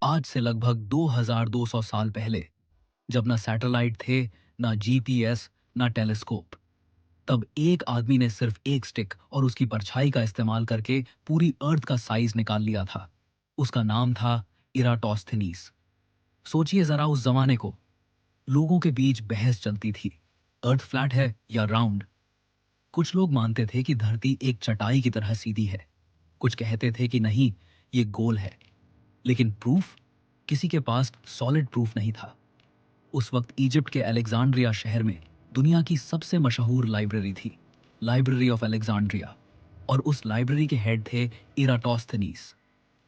आज से लगभग 2200 साल पहले, जब ना सैटेलाइट थे, ना जीपीएस, ना टेलीस्कोप, तब एक आदमी ने सिर्फ एक स्टिक और उसकी परछाई का इस्तेमाल करके पूरी अर्थ का साइज निकाल लिया था। उसका नाम था इराटोस्थेनीस। सोचिए जरा उस जमाने को। लोगों के बीच बहस चलती थी, अर्थ फ्लैट है या राउंड। कुछ लोग मानते थे कि धरती एक चटाई की तरह सीधी है, कुछ कहते थे कि नहीं, ये गोल है। लेकिन प्रूफ? किसी के पास सॉलिड प्रूफ नहीं था। उस वक्त इजिप्ट के अलेक्जेंड्रिया शहर में दुनिया की सबसे मशहूर लाइब्रेरी थी, लाइब्रेरी ऑफ अलेक्जेंड्रिया। और उस लाइब्रेरी के हेड थे इराटोस्थेनीस।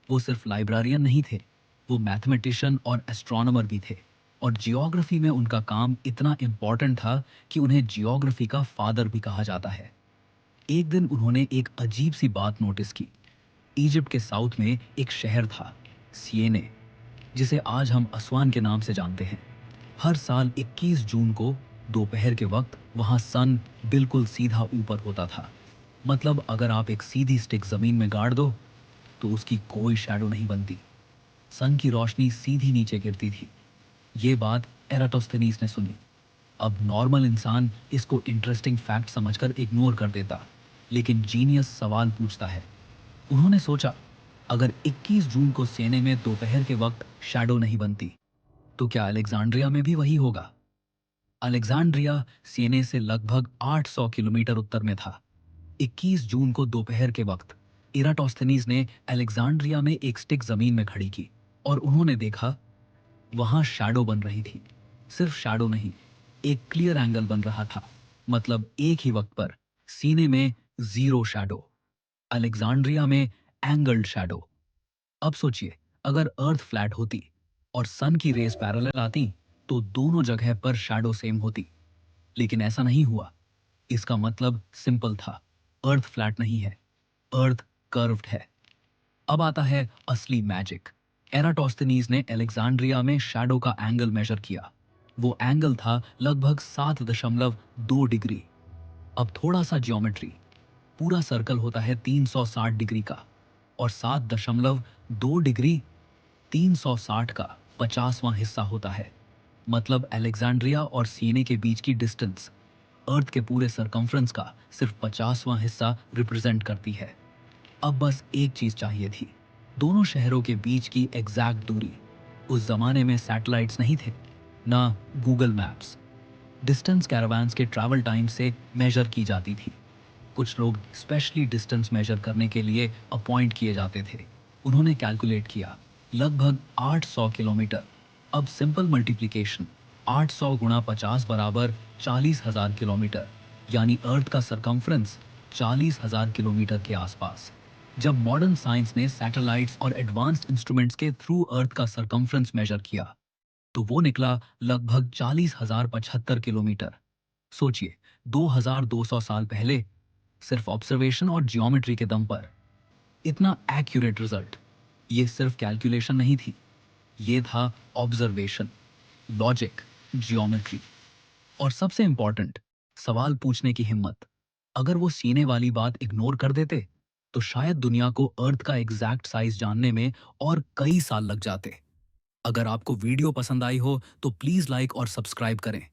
वो सिर्फ लाइब्रेरियन नहीं थे, वो मैथमेटिशियन और एस्ट्रोनॉमर भी थे। और जियोग्राफी में उनका काम इतना इम्पोर्टेंट था कि उन्हें जियोग्राफी का फादर भी कहा जाता है। एक दिन उन्होंने एक अजीब सी बात नोटिस की। इजिप्ट के साउथ में एक शहर था, सियेने, जिसे आज हम असवान के नाम से जानते हैं। हर साल 21 जून को दोपहर के वक्त वहां सन बिल्कुल सीधा ऊपर होता था। मतलब अगर आप एक सीधी स्टिक जमीन में गाड़ दो तो उसकी कोई शैडो नहीं बनती। सन की रोशनी सीधी नीचे गिरती थी। ये बात एराटोस्थेनीस ने सुनी। अब नॉर्मल इंसान इसको इंटरेस्टिंग फैक्ट समझकर इग्नोर कर देता, लेकिन जीनियस सवाल पूछता है। उन्होंने सोचा, अगर 21 जून को सेने में दोपहर के वक्त शैडो नहीं बनती, तो क्या अलेक्जेंड्रिया में भी वही होगा? अलेक्जेंड्रिया सेने से लगभग 800 किलोमीटर उत्तर में था। 21 जून को दोपहर के वक्त इराटोस्थेनीज ने अलेक्जेंड्रिया में एक स्टिक जमीन में खड़ी की और उन्होंने देखा, वहां शैडो बन रही थी। सिर्फ शैडो नहीं, एक क्लियर एंगल बन रहा था। मतलब एक ही वक्त पर सीने में जीरो शैडो, अलेक्जेंड्रिया में एंगल्ड शैडो। अब सोचिए, अगर अर्थ फ्लैट होती और सन की रेस पैरेलल आती तो दोनों जगह पर शैडो सेम होती। लेकिन ऐसा नहीं हुआ। इसका मतलब सिंपल था, अर्थ फ्लैट नहीं है, अर्थ कर्व्ड है। अब आता है असली मैजिक। एराटोस्थेनीज ने अलेक्जेंड्रिया में शैडो का एंगल मेजर किया। वो एंगल था लगभग 7.2 डिग्री। अब थोड़ा सा ज्योमेट्री। पूरा सर्कल होता है 360 डिग्री का, और 7.2 डिग्री 360 का 50वां हिस्सा होता है। मतलब अलेक्जेंड्रिया और सीने के बीच की डिस्टेंस अर्थ के पूरे सरकमफ्रेंस का सिर्फ 50वां हिस्सा रिप्रेजेंट करती है। अब बस एक चीज चाहिए थी, दोनों शहरों के बीच की एग्जैक्ट दूरी। उस जमाने में सैटेलाइट्स नहीं थे, ना गूगल मैप्स। डिस्टेंस कैरावान्स के ट्रैवल टाइम से मेजर की जाती थी। कुछ लोग स्पेशली डिस्टेंस मेजर करने के लिए अपॉइंट किए जाते थे। उन्होंने कैलकुलेट किया, लगभग 800 किलोमीटर। अब सिंपल मल्टीप्लिकेशन, 800 गुणा 50 बराबर 40,000 किलोमीटर, यानी अर्थ का सरकमफ्रेंस 40,000 किलोमीटर के आसपास। जब मॉडर्न साइंस ने सैटेलाइट्स और एडवांस्ड इंस्ट्रूमेंट्स के थ्रू अर्थ का सरकमफ्रेंस मेजर किया, तो वो निकला लगभग 40,075 किलोमीटर। सोचिए, 2200 साल पहले सिर्फ ऑब्जर्वेशन और जियोमेट्री के दम पर इतना एक्यूरेट रिजल्ट। ये सिर्फ कैलकुलेशन नहीं थी, ये था ऑब्जर्वेशन, लॉजिक, जियोमेट्री, और सबसे इंपॉर्टेंट, सवाल पूछने की हिम्मत। अगर वो सीने वाली बात इग्नोर कर देते तो शायद दुनिया को अर्थ का एग्जैक्ट साइज जानने में और कई साल लग जाते। अगर आपको वीडियो पसंद आई हो तो प्लीज लाइक और सब्सक्राइब करें।